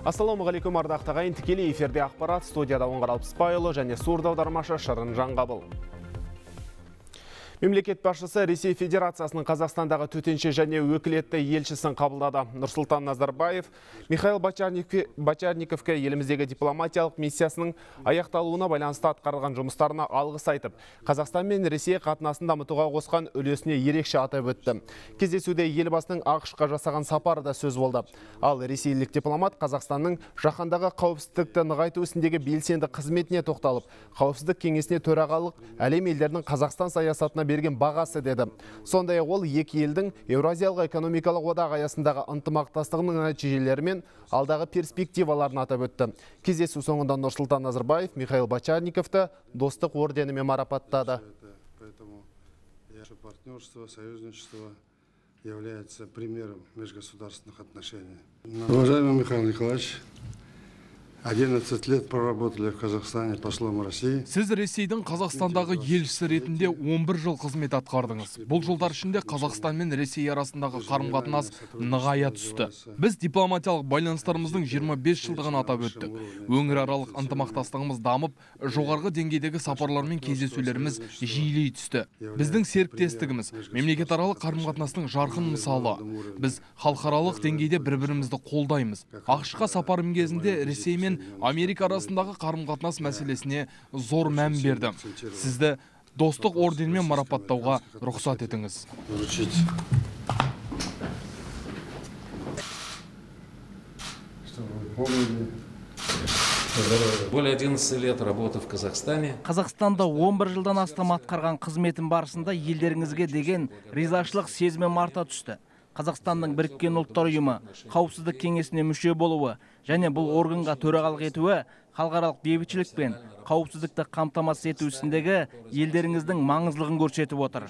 Ассалаумағалейкум ардақты ағайын, тікелей эфирде ақпарат, студияда Оңғар Алпысбайұлы және сурда аудармашы Шырын Жаңғабыл. Мемлекет басшысы Ресей Федерациясының Қазақстандағы төтенше және өкілетті елшісін қабылдады. Нұрсұлтан Назарбаев Михаил Бочарниковке еліміздегі дипломатиялық миссиясының аяқталуына байланысты атқарылған жұмыстарына алғыс айтып, Қазақстан мен Ресей қатынасын дамытуға қосқан үлесіне ерекше атап өтті. Кездесуде елбасының ақш-қа жасаған сапары да сөз болды. Ал ресейлік дипломат Қазақстанның жаһандағы қауіпсіздікті нығайту ісіндегі белсенді қызметіне тоқталып, қауіпсіздік кеңесіне төрағалық әлем елдерінің Қазақстан саясатына берген бағасы деді. Сондай ол екі елдің Еуразиялық экономикалық одақ аясындағы ынтымақтастығының нәтижелері мен алдағы перспективаларын атап өтті. Кездесу соңында Нұрсұлтан Назарбаев Михаил Бочарниковты достық орденімен марапаттады. Союзничество является примером межгосударственных отношений. Уважаемый Михаил Николаевич, 11 лет проработали в Казахстане послом России. Сіз Ресейдің Қазақстандағы елшісі ретінде 11 жыл қызмет атқардыңыз. Бұл жылдар ішінде Қазақстан мен Ресей арасындағы қарым-қатынас нығая түсті. Біз дипломатиялық байланыстарымыздың 25 жылдығын атап өттік. Өңіраралық ынтымақтастығымыз дамып, жоғарғы деңгейдегі сапарлар мен кездесулеріміз жиілей түсті. Біздің серіктестігіміз мемлекетаралық қарым-қатынастың жарқын мысалы. Біз халықаралық деңгейде бір-бірімізді қолдаймыз. ақш-қа сапарым кезінде Ресей мен Америка арасындағы қарым-қатынас мәселесіне зор мән берді. Сізді достық орденімен марапаттауға рұқсат етіңіз. Более 11 лет работы в Казахстане. Қазақстанда 11 жылдан астам атқарған қызметім барысында елдеріңізге деген ризашылық сезімім арта түсті. Қазақстанның біріккен ұлттар ұйымы қауіпсіздік кеңесіне мүше болуы және бұл органға төрағалық етуі халықаралық бейбітшілік пен қауіпсіздікті қамтамасыз ету ісіндегі елдеріңіздің маңыздылығын көрсетіп отыр.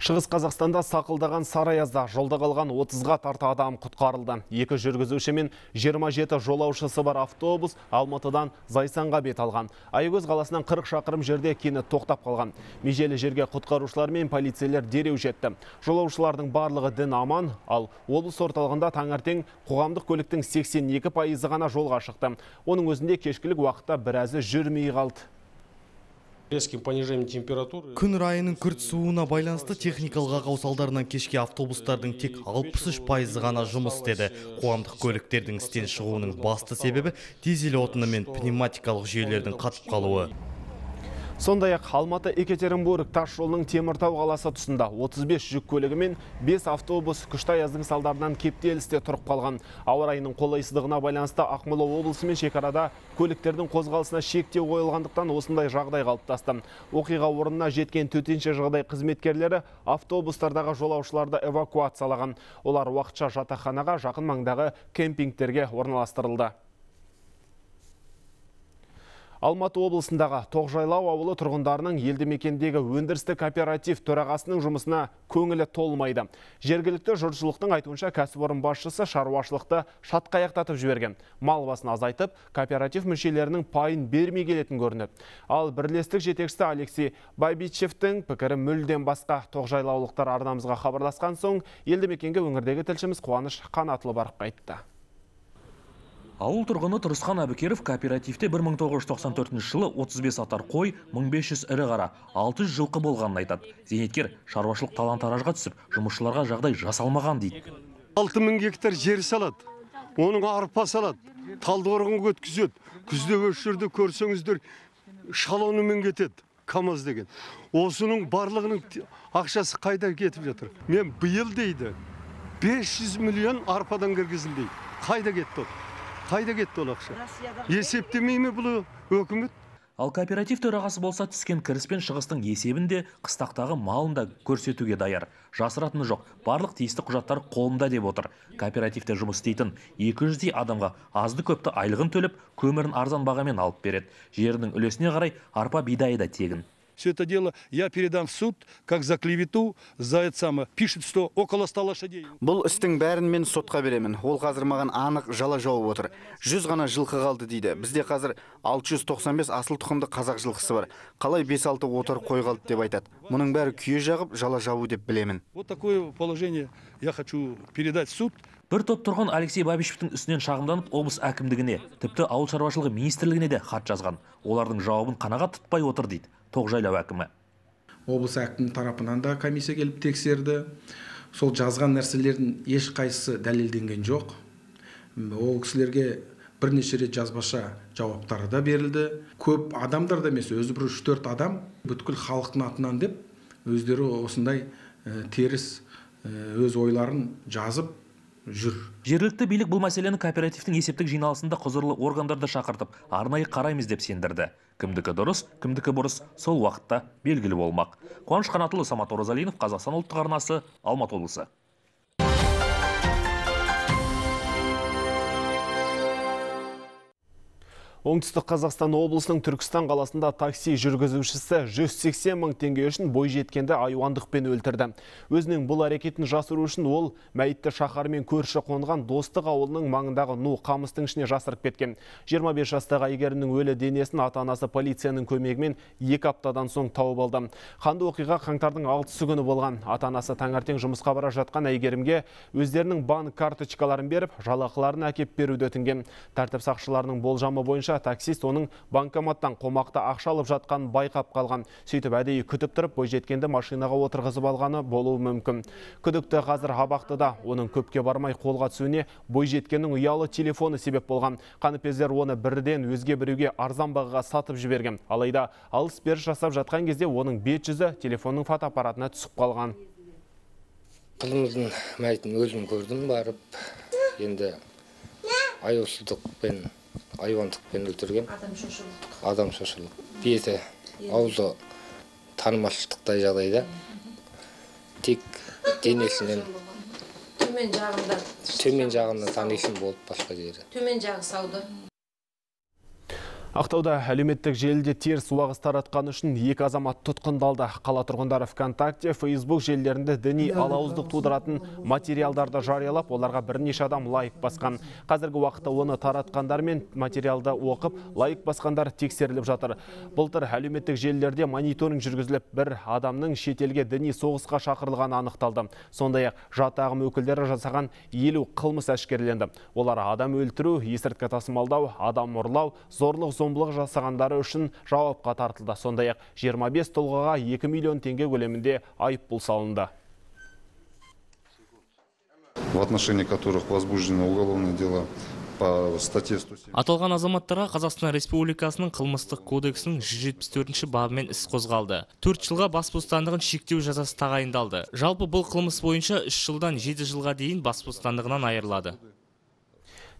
Шығыс Қазақстанда сақылдаған Сарыаязда жолда қалған 30-ға тарта адам құтқарылды. 2 жүргізуші мен 27 жолаушысы бар автобус Алматыдан Зайсанға бет алған. Аягөз қаласынан 40 шақырым жерде кені тоқтап қалған. Межелі жерге құтқарушылар мен полицейлер дереу жетті. Жолаушылардың барлығы дін аман, ал облыс орталығында таңертең қоғамдық көліктің 82% ғана жолға шықты. Оның өзінде кешкілік уақытта біразы жүрмей қалды. Күн райының күрт суына байланысты техникалық ақау салдарынан кешке автобустардың тек 63% ғана жұмыс істеді. Қоғамдық көліктердің істен шығуының басты себебі дизель отыны мен пневматикалық жүйелердің қатып қалуы. Сондай-ақ Алматы-Екатеринбург тас жолының Теміртау қаласы тұсында 35 жүк көлігі мен 5 автобус күшті аяздың салдарынан кептелісте тұрып қалған. Ауа райының қолайсыздығына байланысты Ақмола облысы мен шекарада көліктердің қозғалысына шектеу қойылғандықтан осындай жағдай қалыптасты. Оқиға орнына жеткен төтенше жағдай қызметкерлері автобустардағы жолаушыларды эвакуациялаған. Олар уақытша жатақханаға жақын маңдағы кемпингтерге орналастырылды. Алматы облысындағы Тоқжайлау ауылы тұрғындарының елді мекендегі өндірістік кооператив төрағасының жұмысына көңілі толмайды. Жергілікті жұртшылықтың айтуынша кәсіпорын басшысы шаруашылықты шатқаяқтатып жіберген. Мал басын азайтып, кооператив мүшелерінің пайын бермей келетін көрінеді. Ал бірлестік жетекшісі Алексей Байбичевтің пікірі мүлден басқа. Тоқжайлаулықтар арнамызға хабарласқан соң елді мекенге өңірдегі тілшіміз Қуаныш Қанатұлы барып қайтты. Ауыл тұрғыны Тұрысқан Әбікеров кооперативте 1994 жылы 35 атар қой, 1500 ірі қара, 600 жылқы болғанын айтады. Зейнеткер шаруашылық талан-таражға түсіп, жұмысшыларға жағдай жасалмаған дейді. 6000 гектар жер салады, оның арпа салады, талдықорғанға өткізеді. Күзде өшірді көрсеңіздер шалонымен кетеді, КАМАЗ деген. Осының барлығының ақшасы қайда кетіп жатыр? Мен биыл дейді 500 миллион арпадан кіргізілді. Қайда кетті? Қайда кетті ол ақша? Есептемей ме бұл өкімет? Ал кооператив төрағасы болса түскен кіріс пен шығыстың есебінде қыстақтағы малын да көрсетуге даяр. Жасыратыны жоқ, барлық тиісті құжаттар қолында деп отыр. Кооперативте жұмыс істейтін 200 адамға азды көпті айлығын төлеп, көмірін арзан бағамен алып береді. Жерінің үлесіне қарай арпа бидайы да тегін. Все это дело я передам в суд, как за клевету, за это самое. Пишет, что около 100 лошадей. Бұл істің бәрін мен сотқа беремін. Ол қазір маған анық жала жауып отыр. 100 ғана жылқы қалды дейді. Бізде қазір 695 асыл тұқымды қазақ жылқысы бар. Қалай 5-6 отар қой қалды деп айтады. Мұның бәрі күйе жағып, жала жабу деп білемін. Вот такое положение я хочу передать в суд. Бір топ тұрғын Алексей Бабишевтің үстінен шағымданып облыс әкімдігіне, тіпті ауыл шаруашылығы министрлігіне де хат жазған. Олардың жауабын қанағат тұтпай отыр дейді Тоғжайлау әкімі. Облыс әкімінің тарапынан да комиссия келіп тексерді. Сол жазған нәрселердің ешқайсысы дәлелденген жоқ. Ол кісілерге бірнеше рет жазбаша жауаптары да берілді. Көп адамдар да емес, өзі бір 3-4 адам бүткіл халықтың атынан деп өздері осындай теріс өз ойларын жазып жүр. Жергілікті билік бұл мәселені кооперативтің есептік жиналысында құзырлы органдарды шақыртып, арнайы қараймыз деп сендірді. Кімдікі дұрыс, кімдікі бұрыс, сол уақытта белгілі болмақ. Қуаныш Қанатұлы, Самат Оразалинов, Қазақстан ұлттық арнасы, Алматы облысы. Оңтүстік Қазақстан облысының Түркістан қаласында такси жүргізушісі 180 мың теңге үшін бойжеткенді айуандықпен өлтірді. Өзінің бұл әрекетін жасыру үшін ол мәйітті шаһармен көрші қонған Достық ауылының маңындағы Ну қамыстың ішіне жасырып кеткен. 25 жастағы әйгерімнің өлі денесін ата-анасы полицияның көмегімен 2 аптадан соң тауып алды. Қанды оқиға қаңтардың 6-сы күні болған. Ата-анасы таңертең жұмысқа бара жатқан әйгерімге өздерінің банк карточкаларын беріп, жалақыларын әкеп беруді өтінген. Тәртіп сақшыларының болжамы бойынша таксист оның банкоматтан қомақты ақша алып жатқанын байқап қалған. Сөйтіп әдейі күтіп тұрып, бойжеткенді машинаға отырғызып алғаны болуы мүмкін. Күдікті қазір абақтыда. Оның көпке бармай қолға түсуіне бойжеткеннің ұялы телефоны себеп болған. Қаныпезер оны бірден өзге біреуге арзан бағаға сатып жіберген. Алайда алыс-беріс жасап жатқан кезде оның бет-жүзі телефонның фотоаппаратына түсіп қалған. Қызымыздың мәйітін өзім көрдім барып, енді аяусыздықпен айуандықпен өлтірген. Адам шошырлық. Беті ауызы танымашылықтай жағдайда. Тек денесінен төмен жағында танисың болып басқа жері. Төмен жағы сауды. Ақтауда әлеуметтік желіде теріс уағыз таратқан үшін 2 азамат тұтқындалды. Қала тұрғындары ВКонтакте, Facebook желілерінде діни алауыздық тудыратын материалдарды жариялап, оларға бірнеше адам лайк басқан. Қазіргі уақытта оны таратқандар мен материалды оқып, лайк басқандар тексеріліп жатыр. Былтыр әлеуметтік желілерде мониторинг жүргізіліп, бір адамның шетелге діни соғысқа шақырылғаны анықталды. Сондай-ақ жатағым өкілдері жасаған 50 қылмыс әшкереленді. Олар адам өлтіру, есірткі тасымалдау, адам ұрлау, зорлық зомбылық жасағандары үшін жауапқа тартылды. Сондай-ақ 25 тұлғаға 2 миллион теңге көлемінде айыппұл салынды. В отношении которых возбуждено уголовное дело по статье 107. Аталған азаматтарға Қазақстан Республикасының қылмыстық кодексінің 174-ші бабымен іс қозғалды. 4 жылға бас бостандығын шектеу жазасы тағайындалды. Жалпы бұл қылмыс бойынша 3 жылдан 7 жылға дейін бас бостандығынан айырылады.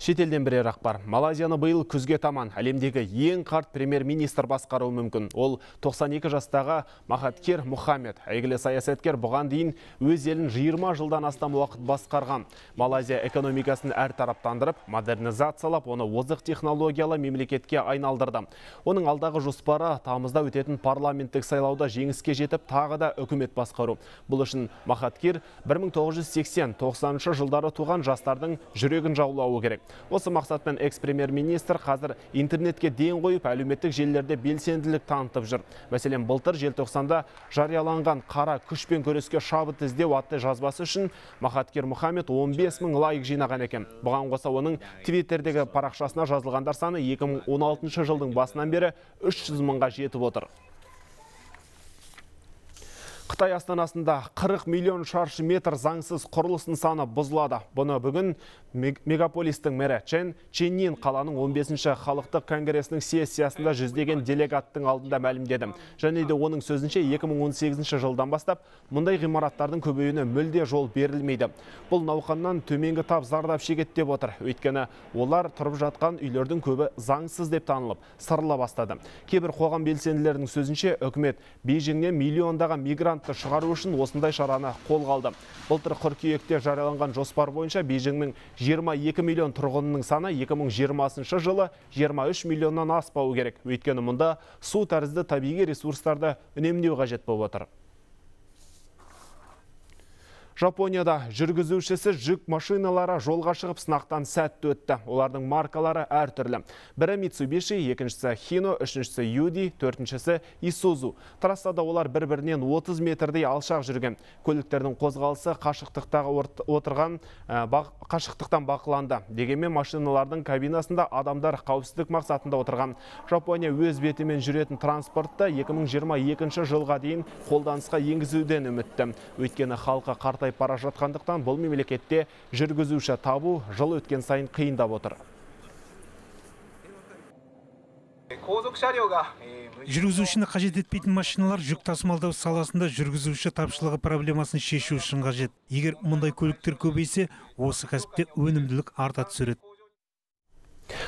Шетелден бірер ақпар. Малайзияны биыл күзге таман әлемдегі ең қарт премьер-министр басқаруы мүмкін. Ол 92 жастағы Махатхир Мухаммед. Әйгілі саясаткер бұған дейін өз елін 20 жылдан астам уақыт басқарған. Малайзия экономикасын әртараптандырып, модернизациялап, оны озық технологиялы мемлекетке айналдырды. Оның алдағы жоспары тамызда өтетін парламенттік сайлауда жеңіске жетіп, тағы да үкімет басқару. Бұл үшін Махатхир 1980-90 жылдары туған жастардың жүрегін жаулауы керек. Осы мақсатпен экс-премьер-министр қазір интернетке ден қойып, әлеуметтік желілерде белсенділік танытып жүр. Мәселен, былтыр желтоқсанда жарияланған қара күшпен күреске шабыт іздеу атты жазбасы үшін Махатхир Мухаммед 15 мың лайк жинаған екен. Бұған қоса оның Твиттердегі парақшасына жазылғандар саны 2016 жылдың басынан бері 300 мыңға жетіп отыр. Қытай астанасында 40 миллион шаршы метр заңсыз құрылыс нысаны бұзылады. Бұны бүгін мегаполистің мэрі Чен Ченнин қаланың 15-ші халықтық конгресінің сессиясында жүздеген делегаттың алдында мәлімдеді. Және де оның сөзінше 2018 жылдан бастап мұндай ғимараттардың көбеюіне мүлде жол берілмейді. Бұл науқаннан төменгі тап зардап шегеді деп отыр. Өйткені олар тұрып жатқан үйлердің көбі заңсыз деп танылып, сырыла бастады. Кейбір қоғам белсенділерінің сөзінше үкімет Бейжіңнен миллиондаған мигрантты шығару үшін осындай шараны қолға алды. Былтыр қыркүйекте жарияланған жоспар бойынша Бейжіңнің 22 миллион тұрғынының саны 2020 жылы 23 миллионнан аспауы керек. Өйткені мұнда су тәрізді табиғи ресурстарды үнемдеу қажет болып отыр. Жапонияда жүргізушісі жүк машиналары жолға шығып сынақтан сәтті өтті. Олардың маркалары әртүрлі. Бірі Mitsubishi, екіншісі Hino, үшіншісі Yudi, төртіншісі Isuzu. Трассада олар бір-бірінен 30 метрдей алшақ жүрген. Көліктердің қозғалысы қашықтықтан бақыланды. Дегенмен машиналардың кабинасында адамдар қауіпсіздік мақсатында отырған. Жапония өз бетімен жүретін транспортты 2022 жылға дейін қолданысқа енгізуден үмітті. Өйткені халқы қартайып бара жатқандықтан бұл мемлекетте жүргізуші табу жыл өткен сайын қиындап отыр. Жүргізушіні қажет етпейтін машиналар жүк тасымалдау саласында жүргізуші тапшылығы проблемасын шешу үшін қажет. Егер мұндай көліктер көбейсе, осы кәсіпте өнімділік арта түседі.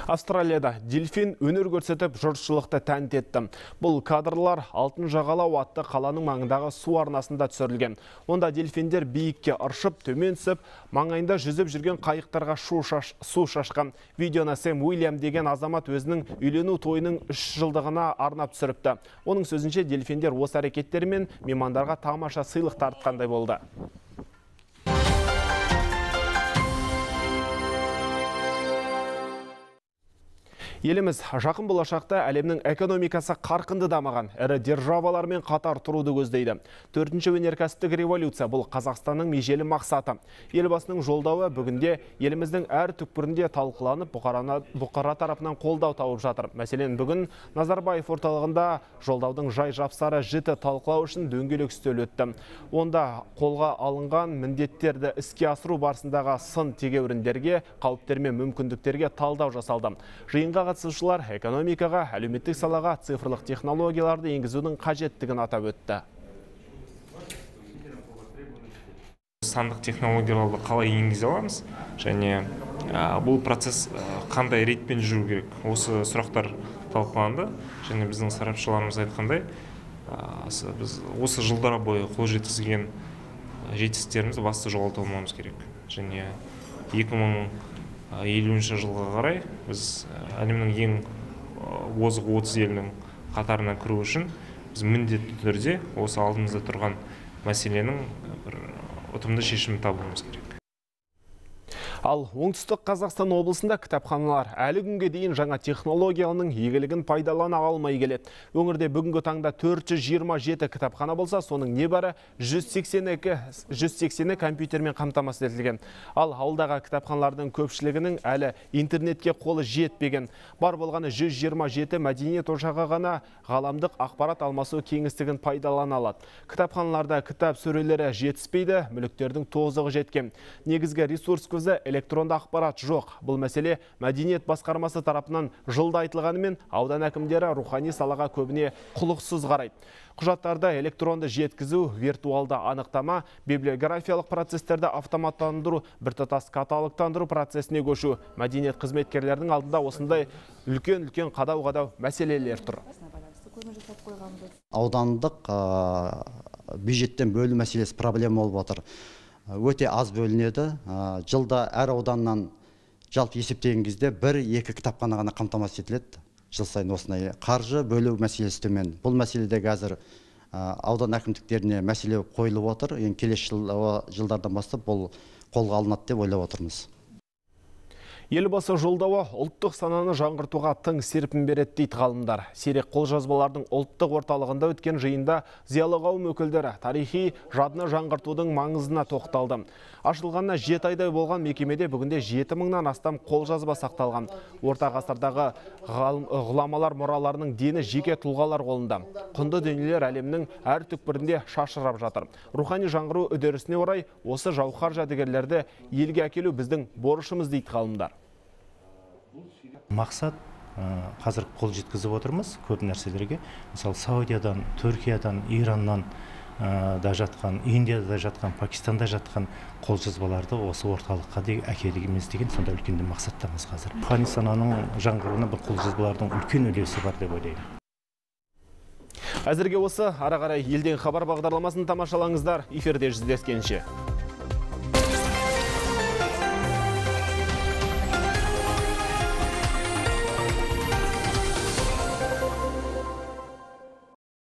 Австралияда дельфин өнер көрсетіп жұртшылықты тәнті етті. Бұл кадрлар Алтын жағалау атты қаланың маңындағы су арнасында түсірілген. Онда дельфиндер биікке ыршып, төмен түсіп, маңайында жүзіп жүрген қайықтарға су шашқан. Видеоны Сэм Уильям деген азамат өзінің үйлену тойының 3 жылдығына арнап түсіріпті. Оның сөзінше дельфиндер осы әрекеттерімен меймандарға тамаша сыйлық тартқандай болды. Еліміз жақын болашақта әлемнің экономикасы қарқынды дамыған, ірі державалармен қатар тұруды көздейді. 4-ші өнеркәсіптік революция бұл Қазақстанның межелі мақсаты. Елбасының жолдауы бүгінде еліміздің әр түкпірінде талқыланып, бұқара тарапынан қолдау тауып жатыр. Мәселен, бүгін Назарбаев орталығында жолдаудың жай-жапсары жіті талқылау үшін дөңгелек үстел өтті. Онда қолға алынған міндеттерді іске асыру барысындағы сын тегеуріндерге, қауіптер мен мүмкіндіктерге талдау жасалды. Жиынға қатысушылар экономикаға, әлеуметтік салаға цифрлық технологияларды енгізудің қажеттігін атап өтті. Сандық технологияларды қалай енгізе аламыз және бұл процесс қандай ретпен жүру керек? Осы сұрақтар талқыланды және біздің сарапшыларымыз айтқандай, біз осы жылдар бойы қол жеткізген жетістіктерімізді басты жоғалтпауымыз керек. Және 2050 жылға қарай біз әлемнің ең озық 30 елінің қатарына кіру үшін біз міндетті түрде осы алдымызда тұрған мәселенің бір ұтымды шешімін табуымыз керек. Ал оңтүстік Қазақстан облысында кітапханалар әлі күнге дейін жаңа технологияның игілігін пайдалана алмай келеді. Өңірде бүгінгі таңда 427 кітапхана болса, соның небәрі 180 компьютермен қамтамасыз етілген. Ал ауылдағы кітапханалардың көпшілігінің әлі интернетке қолы жетпеген. Бар болғаны 127 мәдениет ошағы ғана ғаламдық ақпарат алмасу кеңістігін пайдалана алады. Кітапханаларда кітап сөрелері жетіспейді, мүліктердің тозығы жеткен. Негізгі ресурс көзі электронды ақпарат жоқ. Бұл мәселе мәдениет басқармасы тарапынан жылда айтылғанымен, аудан әкімдері рухани салаға көбіне құлықсыз қарайды. Құжаттарды электронды жеткізу, виртуалды анықтама, библиографиялық процестерді автоматтандыру, біртұтас каталогтандыру процесіне көшу. Мәдениет қызметкерлердің алдында осындай үлкен-үлкен қадау-қадау мәселелер тұр. Аудандық бюджеттен бөлу мәселесі проблема болып отыр. Өте аз бөлінеді. Жылда әр ауданнан жалпы есептеген кезде 1-2 кітапхана ғана қамтамасыз етіледі. Жыл сайын осындай қаржы бөлу мәселесі төмен. Бұл мәселеде қазір аудан әкімдіктеріне мәселе қойылып отыр. Келесі жылдардан бастап бұл қолға алынады деп ойлап отырмыз. Елбасы жолдауы ұлттық сананы жаңғыртуға тың серпін береді дейді ғалымдар. Сирек қолжазбалардың ұлттық орталығында өткен жиында зиялы қауым өкілдері тарихи жадыны жаңғыртудың маңызына тоқталды. Ашылғанына 7 айдай болған мекемеде бүгінде 7000-нан астам қолжазба сақталған. Орта ғасырдағы ғұламалар мұраларының дені жеке тұлғалар қолында. Құнды дүниелер әлемнің әр түкпірінде шашырап жатыр. Рухани жаңғыру үдерісіне орай осы жауһар жәдігерлерді елге әкелу біздің борышымыз дейді ғалымдар. Мақсат қазір қол жеткізіп отырмыз көп нәрселерге. Мысалы Саудиядан, Түркиядан, Ираннан да жатқан, Индияда жатқан, Пакистанда жатқан қолжазбаларды осы орталыққа әкелгіміз деген сонда үлкен мақсаттамыз қазір. Рухани сананың жаңғыруына бұл қолжазбалардың үлкен үлесі бар деп ойлаймын. Әзірге осы ара қарай елден хабар бағдарламасын тамашалаңыздар. Эфирде жүздескенше.